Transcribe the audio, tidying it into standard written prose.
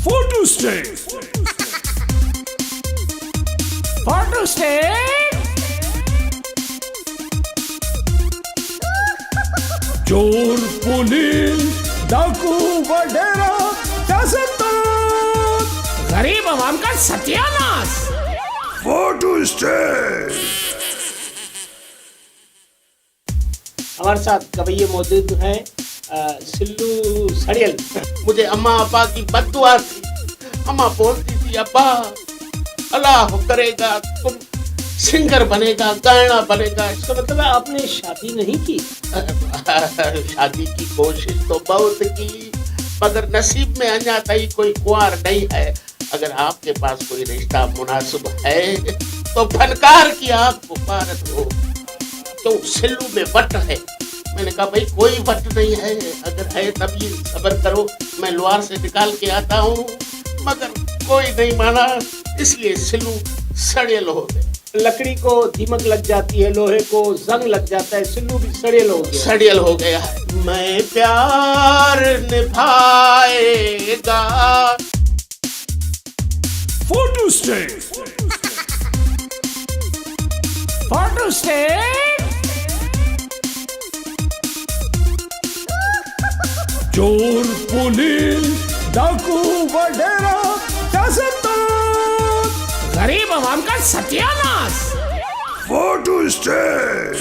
Photo state, photo state, चोर police डाकू वडेरा सियासतदान, गरीब आवाम का सत्यानाश। Photo state. हमारे साथ कवैये मौजूद हैं सिल्लू सड़ियल। मुझे अम्मा अब्बा की बद्दुआ थी। अम्मा बोलती थी, अब्बा अल्लाह करेगा तुम सिंगर बनेगा, गाना बनेगा। इसका मतलब है आपने शादी नहीं की? शादी की कोशिश तो बहुत की, मगर नसीब में अन्या तई कोई कुंवर नहीं है। अगर आपके पास कोई रिश्ता मुनासिब है तो फनकार की आप मुबारक हो। तो सिल्लू में वट है। मैंने कहा भाई कोई वट नहीं है, अगर है तब ये सब्र करो, मैं लोहार से निकाल के आता हूँ। मगर कोई नहीं माना, इसलिए सिल्लू सड़ेल हो गए। लकड़ी को दीमक लग जाती है, लोहे को जंग लग जाता है, सिल्लू भी सड़ेल हो गया। सड़ेल हो गया है। मैं प्यार निभाएगा। फोटो स्टेट, फोटो स्टेट, चोर पुलिस डाकू वडेरा सियासतदान, गरीब आवाम का सत्यानाश। Photo state.